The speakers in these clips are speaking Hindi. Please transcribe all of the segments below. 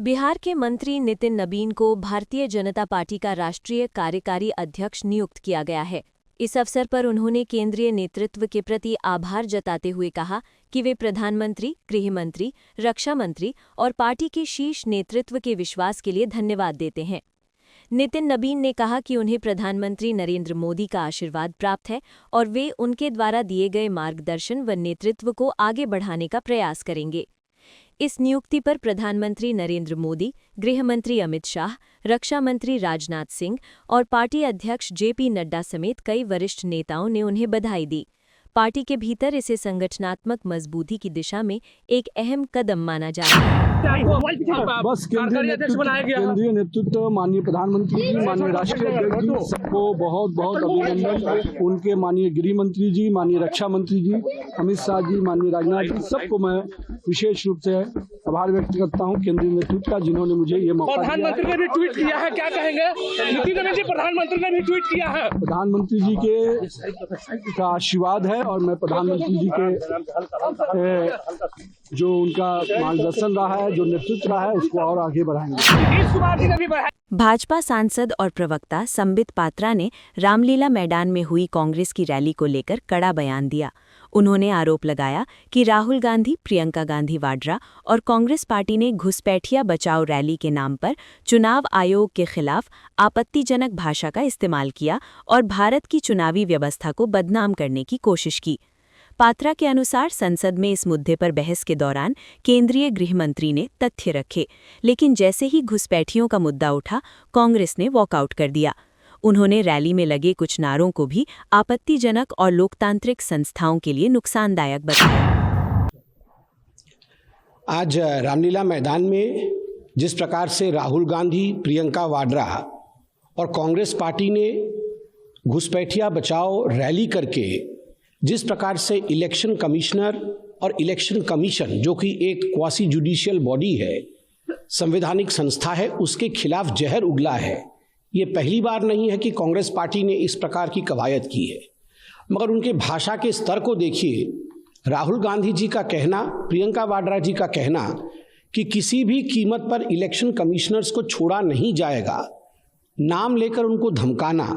बिहार के मंत्री नितिन नबीन को भारतीय जनता पार्टी का राष्ट्रीय कार्यकारी अध्यक्ष नियुक्त किया गया है। इस अवसर पर उन्होंने केंद्रीय नेतृत्व के प्रति आभार जताते हुए कहा कि वे प्रधानमंत्री, गृह मंत्री, रक्षा मंत्री और पार्टी के शीर्ष नेतृत्व के विश्वास के लिए धन्यवाद देते हैं। नितिन नबीन ने कहा कि उन्हें प्रधानमंत्री नरेंद्र मोदी का आशीर्वाद प्राप्त है और वे उनके द्वारा दिए गए मार्गदर्शन व नेतृत्व को आगे बढ़ाने का प्रयास करेंगे। इस नियुक्ति पर प्रधानमंत्री नरेंद्र मोदी, गृह मंत्री अमित शाह, रक्षा मंत्री राजनाथ सिंह और पार्टी अध्यक्ष जेपी नड्डा समेत कई वरिष्ठ नेताओं ने उन्हें बधाई दी। पार्टी के भीतर इसे संगठनात्मक मजबूती की दिशा में एक अहम कदम माना जा रहा है। बस केंद्रीय नेतृत्व माननीय प्रधानमंत्री जी, माननीय राष्ट्रीय अध्यक्ष जी, सबको बहुत बहुत अभिनंदन। उनके माननीय गृह मंत्री जी, माननीय रक्षा मंत्री जी, अमित शाह जी, माननीय राजनाथ जी, सबको मैं विशेष रूप से आभार व्यक्त करता हूं केंद्रीय नेतृत्व का, जिन्होंने मुझे ये मौका दिया। प्रधानमंत्री ने भी ट्वीट किया है, क्या कहेंगे? नितिन नबीन जी, प्रधानमंत्री ने भी ट्वीट किया है। प्रधानमंत्री जी के आशीर्वाद है और मैं प्रधानमंत्री जी के जो उनका मार्गदर्शन रहा है, जो नेतृत्व रहा है, उसको और आगे बढ़ाएंगे। भाजपा सांसद और प्रवक्ता संबित पात्रा ने रामलीला मैदान में हुई कांग्रेस की रैली को लेकर कड़ा बयान दिया। उन्होंने आरोप लगाया कि राहुल गांधी, प्रियंका गांधी वाड्रा और कांग्रेस पार्टी ने घुसपैठिया बचाओ रैली के नाम पर चुनाव आयोग के खिलाफ आपत्तिजनक भाषा का इस्तेमाल किया और भारत की चुनावी व्यवस्था को बदनाम करने की कोशिश की। पात्रा के अनुसार संसद में इस मुद्दे पर बहस के दौरान केंद्रीय गृह मंत्री ने तथ्य रखे, लेकिन जैसे ही घुसपैठियों का मुद्दा उठा, कांग्रेस ने वॉकआउट कर दिया। उन्होंने रैली में लगे कुछ नारों को भी आपत्तिजनक और लोकतांत्रिक संस्थाओं के लिए नुकसानदायक बताया। आज रामलीला मैदान में जिस प्रकार से राहुल गांधी, प्रियंका वाड्रा और कांग्रेस पार्टी ने घुसपैठिया बचाओ रैली करके जिस प्रकार से इलेक्शन कमिश्नर और इलेक्शन कमीशन, जो कि एक क्वासी जुडिशियल बॉडी है, संवैधानिक संस्था है, उसके खिलाफ जहर उगला है, ये पहली बार नहीं है कि कांग्रेस पार्टी ने इस प्रकार की कवायद की है। मगर उनके भाषा के स्तर को देखिए। राहुल गांधी जी का कहना, प्रियंका वाड्रा जी का कहना कि किसी भी कीमत पर इलेक्शन कमिश्नर्स को छोड़ा नहीं जाएगा, नाम लेकर उनको धमकाना,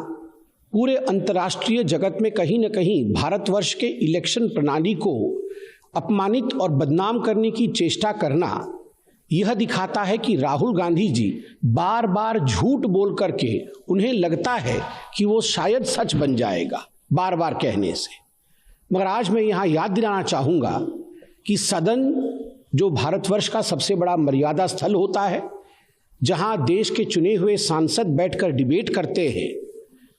पूरे अंतर्राष्ट्रीय जगत में कहीं न कहीं भारतवर्ष के इलेक्शन प्रणाली को अपमानित और बदनाम करने की चेष्टा करना, यह दिखाता है कि राहुल गांधी जी बार बार झूठ बोल करके उन्हें लगता है कि वो शायद सच बन जाएगा बार बार कहने से। मगर आज मैं यहाँ याद दिलाना चाहूँगा कि सदन जो भारतवर्ष का सबसे बड़ा मर्यादा स्थल होता है, जहाँ देश के चुने हुए सांसद बैठकर डिबेट करते हैं,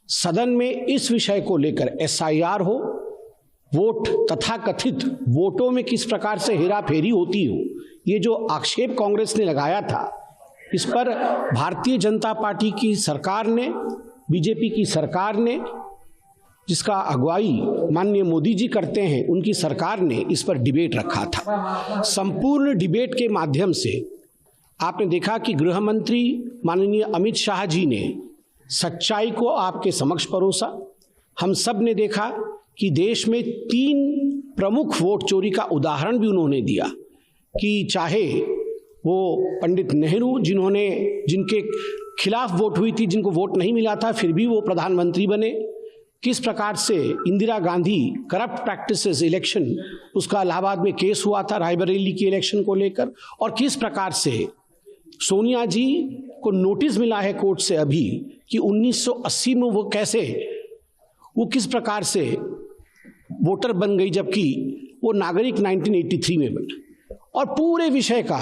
सदन में इस विषय को लेकर एसआईआर हो, वोट तथाकथित वोटों में किस प्रकार से हेराफेरी होती हो, ये जो आक्षेप कांग्रेस ने लगाया था, इस पर भारतीय जनता पार्टी की सरकार ने, बीजेपी की सरकार ने, जिसका अगुवाई माननीय मोदी जी करते हैं, उनकी सरकार ने इस पर डिबेट रखा था। संपूर्ण डिबेट के माध्यम से आपने देखा कि गृह मंत्री माननीय अमित शाह जी ने सच्चाई को आपके समक्ष परोसा। हम सब ने देखा कि देश में 3 प्रमुख वोट चोरी का उदाहरण भी उन्होंने दिया कि चाहे वो पंडित नेहरू, जिनके खिलाफ वोट हुई थी, जिनको वोट नहीं मिला था, फिर भी वो प्रधानमंत्री बने। किस प्रकार से Indira Gandhi corrupt practices election, उसका इलाहाबाद में केस हुआ था रायबरेली के इलेक्शन को लेकर, और किस प्रकार से सोनिया जी को नोटिस मिला है कोर्ट से अभी कि 1980 में वो किस प्रकार से वोटर बन गई, जबकि वो नागरिक 1983 में बने। और पूरे विषय का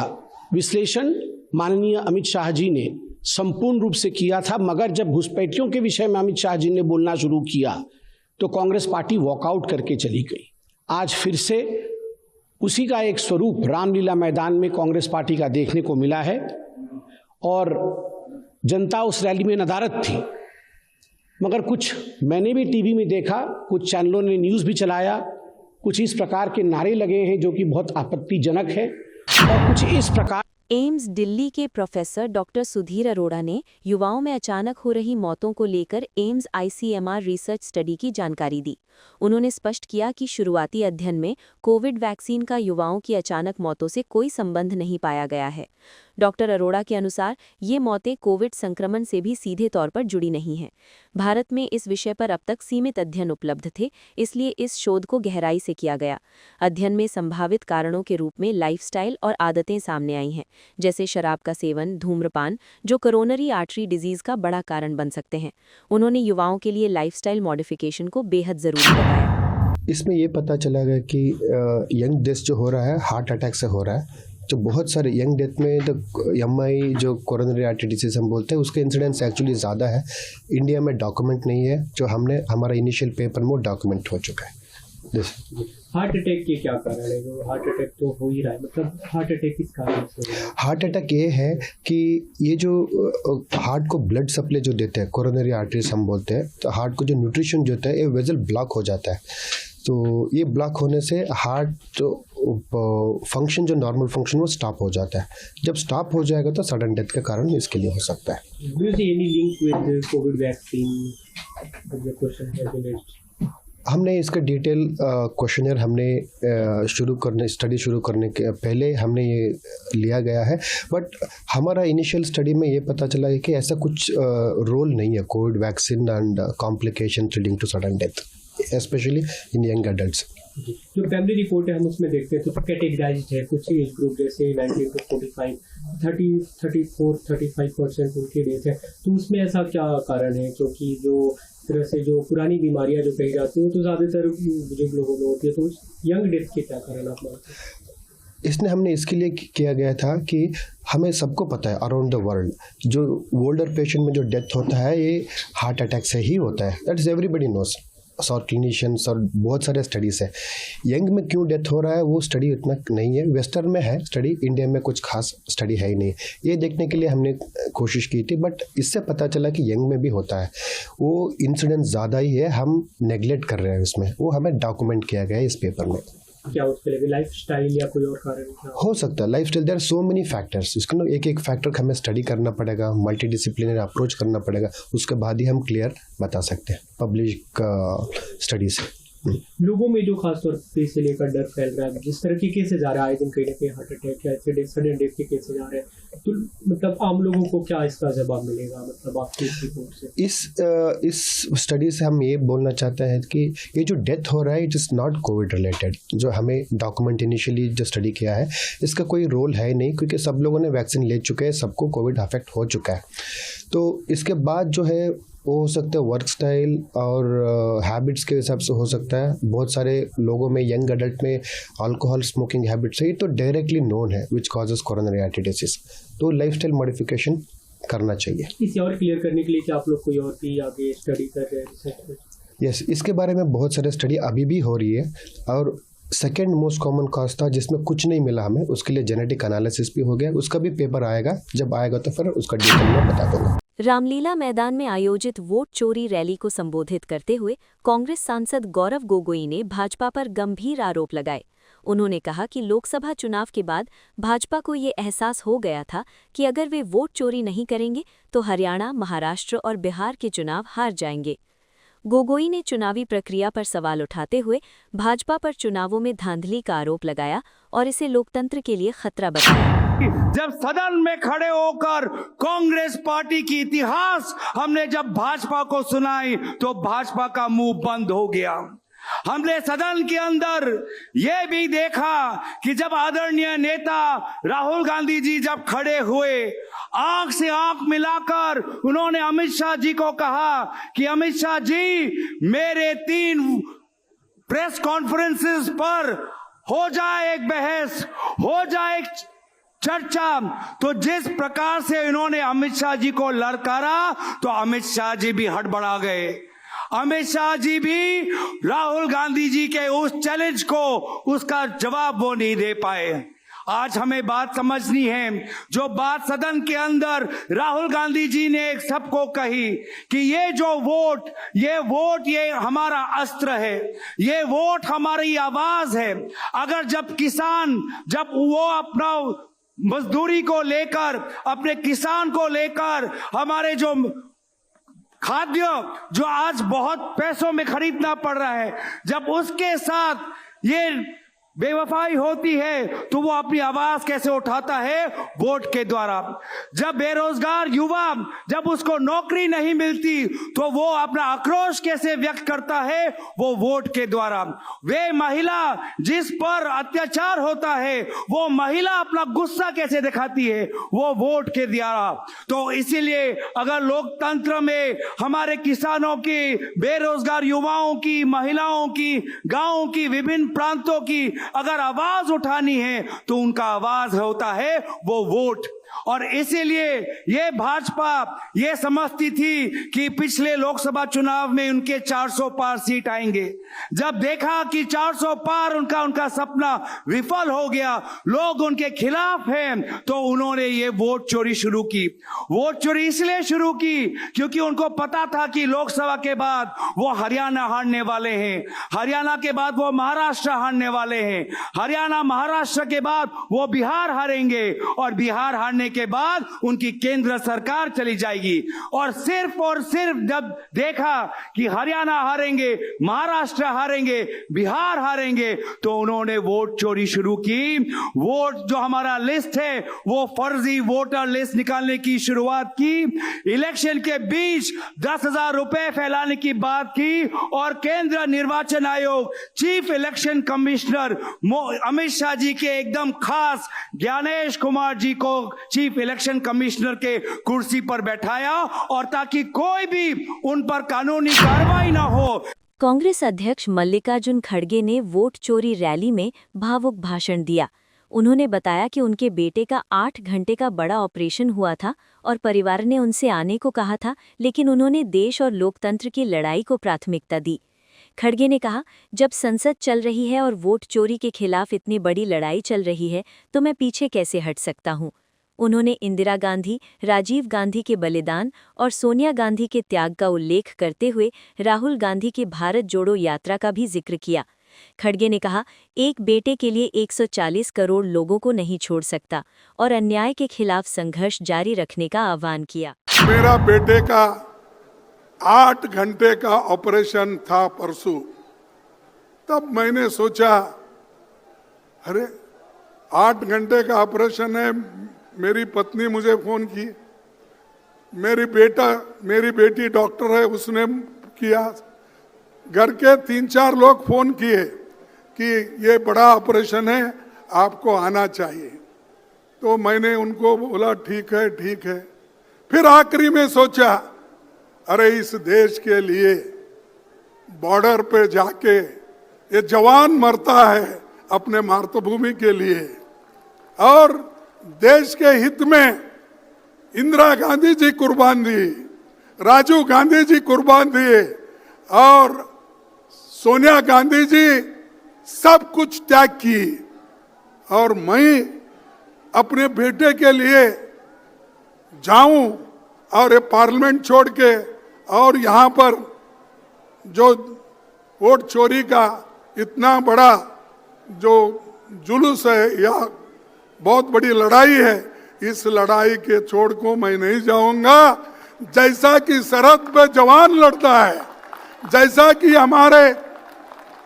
विश्लेषण माननीय अमित शाह जी ने संपूर्ण रूप से किया था। मगर जब घुसपैठियों के विषय में अमित शाह जी ने बोलना शुरू किया तो कांग्रेस पार्टी वॉकआउट करके चली गई। आज फिर से उसी का एक स्वरूप रामलीला मैदान में कांग्रेस पार्टी का देखने को मिला है और जनता उस रैली में नदारद थी। मगर कुछ मैंने भी टीवी में देखा, कुछ चैनलों ने न्यूज़ भी चलाया, कुछ इस प्रकार के नारे लगे हैं जो कि बहुत आपत्तिजनक है, और कुछ इस प्रकार एम्स दिल्ली के प्रोफेसर डॉक्टर सुधीर अरोड़ा ने युवाओं में अचानक हो रही मौतों को लेकर एम्स ICMR रिसर्च स्टडी की जानकारी दी। उन्होंने स्पष्ट किया कि शुरुआती अध्ययन में कोविड वैक्सीन का युवाओं की अचानक मौतों से कोई संबंध नहीं पाया गया है। डॉक्टर अरोड़ा के अनुसार ये मौतें कोविड संक्रमण से भी सीधे तौर पर जुड़ी नहीं हैं। भारत में इस विषय पर अब तक सीमित अध्ययन उपलब्ध थे, इसलिए इस शोध को गहराई से किया गया। अध्ययन में संभावित कारणों के रूप में लाइफस्टाइल और आदतें सामने आई हैं, जैसे शराब का सेवन, धूम्रपान, जो कोरोनरी आर्टरी डिजीज का बड़ा कारण बन सकते हैं। उन्होंने युवाओं के लिए लाइफस्टाइल मॉडिफिकेशन को बेहद जरूरी बताया। इसमें ये पता चला गया कि यंग डेथ जो हो रहा है हार्ट अटैक से हो रहा है। जो बहुत सारे यंग डेथ में तो MI जो कोरोनरी आर्टरी डिजीज हम बोलते हैं उसके इंसिडेंस एक्चुअली ज़्यादा है। इंडिया में डॉक्यूमेंट नहीं है, जो हमारा इनिशियल पेपर में डॉक्यूमेंट हो चुका है। हार्ट अटैक के क्या कारण है? जो हार्ट अटैक तो हो ही रहा है, मतलब हार्ट अटैक किस कारण से हो रहा है? हार्ट अटैक ये है कि ये जो हार्ट को ब्लड सप्लाई जो देते हैं, कोरोनरी आर्टरीज हम बोलते हैं, तो हार्ट को जो न्यूट्रिशन जो होता है ये वेजल ब्लॉक हो जाता है। तो ये ब्लॉक होने से हार्ट फंक्शन जो नॉर्मल फंक्शन वो स्टॉप हो जाता है। जब स्टॉप हो जाएगा तो सडन डेथ का कारण इसके लिए हो सकता है। Do you see any link with COVID vaccine? The question has been raised. हमने इसका डिटेल क्वेश्चनर स्टडी शुरू करने के पहले हमने ये लिया गया है, बट हमारा इनिशियल स्टडी में ये पता चला है कि ऐसा कुछ रोल नहीं है covid vaccine and complication leading to sudden death, specially in young adults. जो फैमिली रिपोर्ट है हम उसमें देखते हैं तो कैटेगराइज्ड है, कुछ एज ग्रुप जैसे 19 to 45, 34-35% उनकी डेथ है। तो उसमें ऐसा क्या कारण है? क्योंकि जो तरह से जो पुरानी बीमारियां जो कही जाती हैं तो ज़्यादातर बुजुर्ग लोगों में होती है, तो यंग डेथ के क्या कारण आप मानते हैं? इसने हमने इसके लिए किया गया था कि हमें सबको पता है अराउंड द वर्ल्ड जो ओल्डर पेशेंट में जो डेथ होता है ये हार्ट अटैक से ही होता है। दैट इज़ एवरीबडी नोस और क्लिनिशियंस और बहुत सारे स्टडीज़ है। यंग में क्यों डेथ हो रहा है वो स्टडी इतना नहीं है, वेस्टर्न में है स्टडी, इंडिया में कुछ खास स्टडी है ही नहीं। ये देखने के लिए हमने कोशिश की थी, बट इससे पता चला कि यंग में भी होता है। वो इंसिडेंस ज़्यादा ही है, हम नेगलेक्ट कर रहे हैं उसमें, वो हमें डॉक्यूमेंट किया गया है इस पेपर में। क्या उसके लिए लाइफस्टाइल या कोई और कारण हो सकता है? Lifestyle, there are so many factors. इसको एक एक फैक्टर हमें स्टडी करना पड़ेगा, मल्टीडिसिप्लिनरी अप्रोच करना पड़ेगा, उसके बाद ही हम क्लियर बता सकते हैं पब्लिक स्टडी से। लोगों में जो खासतौर पे इसे लेकर डर फैल रहा है, जिस तरह के केसेस आ रहे हैं, दिन कहीं ना कहीं हार्ट अटैक या सडन डेथ के केसेस आ रहे हैं, तो मतलब आम लोगों को क्या इसका जवाब मिलेगा, मतलब आपकी इस रिपोर्ट से? इस स्टडी से हम ये बोलना चाहते हैं कि ये जो डेथ हो रहा है it is not Covid related. जो हमें डॉक्यूमेंट इनिशियली जो स्टडी किया है इसका कोई रोल है नहीं, क्योंकि सब लोगों ने वैक्सीन ले चुके हैं, सबको कोविड अफेक्ट हो चुका है। तो इसके बाद जो है वो हो सकता है वर्क स्टाइल और हैबिट्स के हिसाब से हो सकता है। बहुत सारे लोगों में, यंग एडल्ट में अल्कोहल स्मोकिंग हैबिट्स है, ये तो डायरेक्टली नोन है which causes coronary artery disease. तो लाइफस्टाइल मॉडिफिकेशन करना चाहिए। इसे और क्लियर करने के लिए क्या आप लोग कोई और भी आगे स्टडी कर रहे हैं? यस, इसके बारे में बहुत सारे स्टडी अभी भी हो रही है। और सेकेंड मोस्ट कॉमन कॉज था जिसमें कुछ नहीं मिला हमें, उसके लिए जेनेटिक एनालिसिस भी हो गया, उसका भी पेपर आएगा। जब आएगा तो फिर उसका डिटेल में बता दूंगा। रामलीला मैदान में आयोजित वोट चोरी रैली को संबोधित करते हुए कांग्रेस सांसद गौरव गोगोई ने भाजपा पर गंभीर आरोप लगाए। उन्होंने कहा कि लोकसभा चुनाव के बाद भाजपा को ये एहसास हो गया था कि अगर वे वोट चोरी नहीं करेंगे तो हरियाणा, महाराष्ट्र और बिहार के चुनाव हार जाएंगे। गोगोई ने चुनावी प्रक्रिया पर सवाल उठाते हुए भाजपा पर चुनावों में धांधली का आरोप लगाया और इसे लोकतंत्र के लिए खतरा बताया। जब सदन में खड़े होकर कांग्रेस पार्टी की इतिहास हमने जब भाजपा को सुनाई तो भाजपा का मुंह बंद हो गया। हमने सदन के अंदर यह भी देखा कि जब आदरणीय नेता राहुल गांधी जी जब खड़े हुए, आंख से आंख मिलाकर उन्होंने अमित शाह जी को कहा कि अमित शाह जी मेरे 3 प्रेस कॉन्फ्रेंसेस पर हो जाए एक बहस, हो जाए एक चर्चा। तो जिस प्रकार से इन्होंने अमित शाह जी को ललकारा तो अमित शाह जी भी हड़बड़ा गए। अमित शाह जी भी राहुल गांधी जी के उस चैलेंज को, उसका जवाब वो नहीं दे पाए। आज हमें बात समझनी है, जो बात सदन के अंदर राहुल गांधी जी ने एक सबको कही कि ये जो वोट, ये हमारा अस्त्र है, ये वोट हमारी आवाज है। अगर जब किसान, जब वो अपना मजदूरी को लेकर, अपने किसान को लेकर, हमारे जो खाद्य जो आज बहुत पैसों में खरीदना पड़ रहा है, जब उसके साथ ये बेवफाई होती है तो वो अपनी आवाज कैसे उठाता है? वोट के द्वारा। जब बेरोजगार युवा, जब उसको नौकरी नहीं मिलती तो वो अपना आक्रोश कैसे व्यक्त करता है? वो वोट के द्वारा। वे महिला जिस पर अत्याचार होता है, वो महिला अपना गुस्सा कैसे दिखाती है? वो वोट के द्वारा। तो इसीलिए अगर लोकतंत्र में हमारे किसानों की, बेरोजगार युवाओं की, महिलाओं की, गांवों की, विभिन्न प्रांतों की अगर आवाज उठानी है तो उनका आवाज होता है वो वोट। और इसीलिए ये भाजपा ये समझती थी कि पिछले लोकसभा चुनाव में उनके 400 पार सीट आएंगे। जब देखा कि 400 पार उनका सपना विफल हो गया, लोग उनके खिलाफ हैं, तो उन्होंने ये वोट चोरी शुरू की। वोट चोरी इसलिए शुरू की क्योंकि उनको पता था कि लोकसभा के बाद वो हरियाणा हारने वाले हैं, हरियाणा के बाद वो महाराष्ट्र हारने वाले हैं, हरियाणा महाराष्ट्र के बाद वो बिहार हारेंगे, और बिहार हारने के बाद उनकी केंद्र सरकार चली जाएगी। और सिर्फ जब देखा कि हरियाणा हारेंगे, महाराष्ट्र हारेंगे, बिहार हारेंगे, तो उन्होंने वोट चोरी शुरू की। वोट जो हमारा लिस्ट है वो फर्जी वोटर लिस्ट निकालने की शुरुआत की। इलेक्शन के बीच 10,000 रुपए फैलाने की बात की, और केंद्र निर्वाचन आयोग, chief election commissioner Amit Shah ji के एकदम खास ज्ञानेश कुमार जी को चीफ इलेक्शन कमिश्नर के कुर्सी पर बैठाया, और ताकि कोई भी उन पर कानूनी कार्रवाई ना हो। कांग्रेस अध्यक्ष मल्लिकार्जुन खड़गे ने वोट चोरी रैली में भावुक भाषण दिया। उन्होंने बताया कि उनके बेटे का 8 घंटे का बड़ा ऑपरेशन हुआ था और परिवार ने उनसे आने को कहा था, लेकिन उन्होंने देश और लोकतंत्र की लड़ाई को प्राथमिकता दी। खड़गे ने कहा, जब संसद चल रही है और वोट चोरी के खिलाफ इतनी बड़ी लड़ाई चल रही है तो मैं पीछे कैसे हट सकता हूं। उन्होंने इंदिरा गांधी, राजीव गांधी के बलिदान और सोनिया गांधी के त्याग का उल्लेख करते हुए राहुल गांधी की भारत जोड़ो यात्रा का भी जिक्र किया। खड़गे ने कहा, एक बेटे के लिए 140 करोड़ लोगों को नहीं छोड़ सकता और अन्याय के खिलाफ संघर्ष जारी रखने का आह्वान किया। मेरा बेटे का 8 घंटे का ऑपरेशन था परसों। तब मैंने सोचा, अरे 8 घंटे का ऑपरेशन है। मेरी पत्नी मुझे फोन की, मेरी बेटी डॉक्टर है, उसने किया, घर के 3-4 लोग फोन किए कि ये बड़ा ऑपरेशन है, आपको आना चाहिए। तो मैंने उनको बोला ठीक है ठीक है। फिर आखिरी में सोचा, अरे इस देश के लिए बॉर्डर पे जाके ये जवान मरता है अपने मातृभूमि के लिए, और देश के हित में इंदिरा गांधी जी कुर्बान दी, राजीव गांधी जी कुर्बान दिए, और सोनिया गांधी जी सब कुछ त्याग की, और मैं अपने बेटे के लिए जाऊं और ये पार्लियामेंट छोड़ के, और यहाँ पर जो वोट चोरी का इतना बड़ा जो जुलूस है या बहुत बड़ी लड़ाई है, इस लड़ाई के छोड़ को मैं नहीं जाऊंगा। जैसा कि सरहद पे जवान लड़ता है, जैसा कि हमारे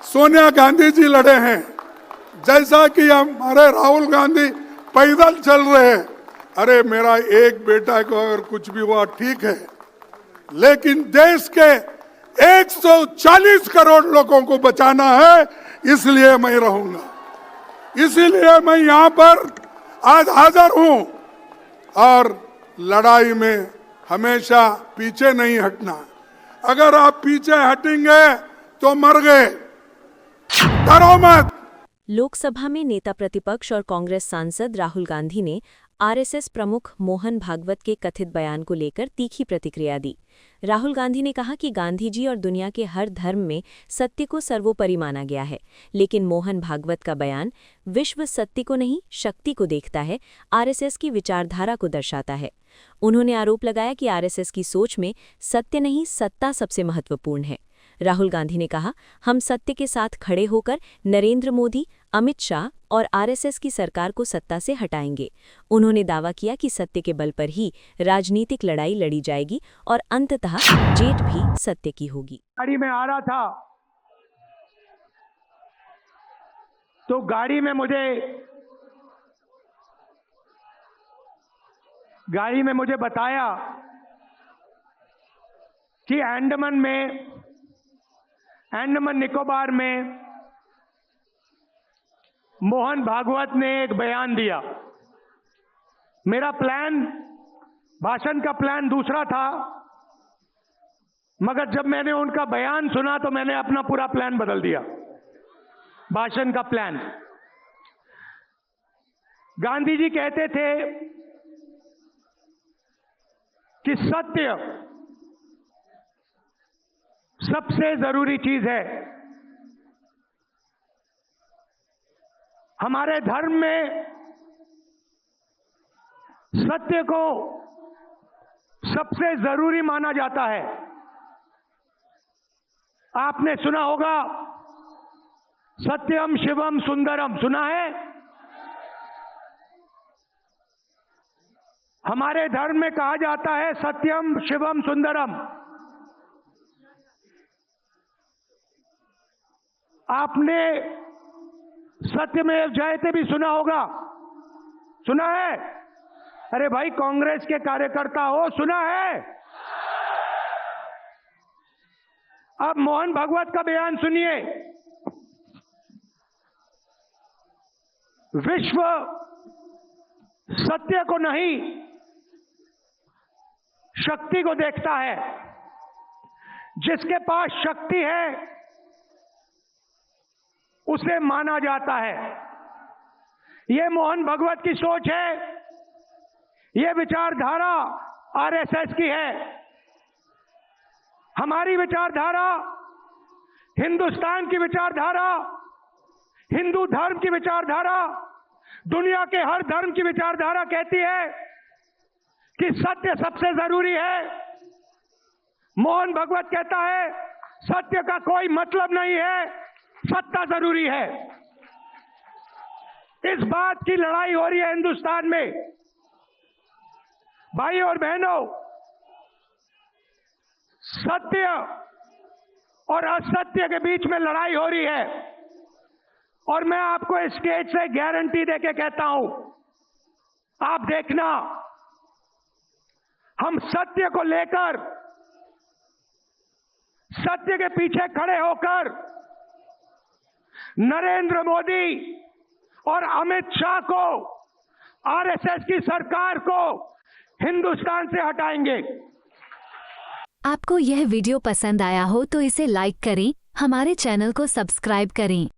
सोनिया गांधी जी लड़े हैं, जैसा कि हमारे राहुल गांधी पैदल चल रहे हैं। अरे मेरा एक बेटा को अगर कुछ भी हुआ ठीक है, लेकिन देश के 140 करोड़ लोगों को बचाना है, इसलिए मैं रहूंगा। इसीलिए मैं यहाँ पर आज हाजिर हूं, और लड़ाई में हमेशा पीछे नहीं हटना। अगर आप पीछे हटेंगे तो मर गए, डरो मत। लोकसभा में नेता प्रतिपक्ष और कांग्रेस सांसद राहुल गांधी ने आरएसएस प्रमुख मोहन भागवत के कथित बयान को लेकर तीखी प्रतिक्रिया दी। राहुल गांधी ने कहा कि गांधी जी और दुनिया के हर धर्म में सत्य को सर्वोपरि माना गया है, लेकिन मोहन भागवत का बयान विश्व सत्य को नहीं शक्ति को देखता है, आरएसएस की विचारधारा को दर्शाता है। उन्होंने आरोप लगाया कि आरएसएस की सोच में सत्य नहीं सत्ता सबसे महत्वपूर्ण है। राहुल गांधी ने कहा, हम सत्य के साथ खड़े होकर नरेंद्र मोदी, अमित शाह और आरएसएस की सरकार को सत्ता से हटाएंगे। उन्होंने दावा किया कि सत्य के बल पर ही राजनीतिक लड़ाई लड़ी जाएगी और अंततः जीत भी सत्य की होगी। गाड़ी में आ रहा था तो गाड़ी में मुझे बताया कि अंडमान निकोबार में मोहन भागवत ने एक बयान दिया। मेरा भाषण का प्लान दूसरा था, मगर जब मैंने उनका बयान सुना तो मैंने अपना पूरा प्लान बदल दिया, भाषण का प्लान। गांधी जी कहते थे कि सत्य सबसे जरूरी चीज है। हमारे धर्म में सत्य को सबसे जरूरी माना जाता है। आपने सुना होगा सत्यम शिवम सुंदरम, सुना है? हमारे धर्म में कहा जाता है सत्यम शिवम सुंदरम। आपने सत्यमेव जयते भी सुना होगा, सुना है? अरे भाई कांग्रेस के कार्यकर्ता हो, सुना है? अब मोहन भागवत का बयान सुनिए। विश्व सत्य को नहीं, शक्ति को देखता है। जिसके पास शक्ति है उसे माना जाता है। यह मोहन भागवत की सोच है, यह विचारधारा आरएसएस की है। हमारी विचारधारा, हिंदुस्तान की विचारधारा, हिंदू धर्म की विचारधारा, दुनिया के हर धर्म की विचारधारा कहती है कि सत्य सबसे जरूरी है। मोहन भागवत कहता है सत्य का कोई मतलब नहीं है, सत्ता जरूरी है। इस बात की लड़ाई हो रही है हिंदुस्तान में। भाई और बहनों, सत्य और असत्य के बीच में लड़ाई हो रही है और मैं आपको इस स्टेज से गारंटी देके कहता हूं, आप देखना, हम सत्य को लेकर, सत्य के पीछे खड़े होकर नरेंद्र मोदी और अमित शाह को, आरएसएस की सरकार को हिंदुस्तान से हटाएंगे। आपको यह वीडियो पसंद आया हो तो इसे लाइक करें, हमारे चैनल को सब्सक्राइब करें।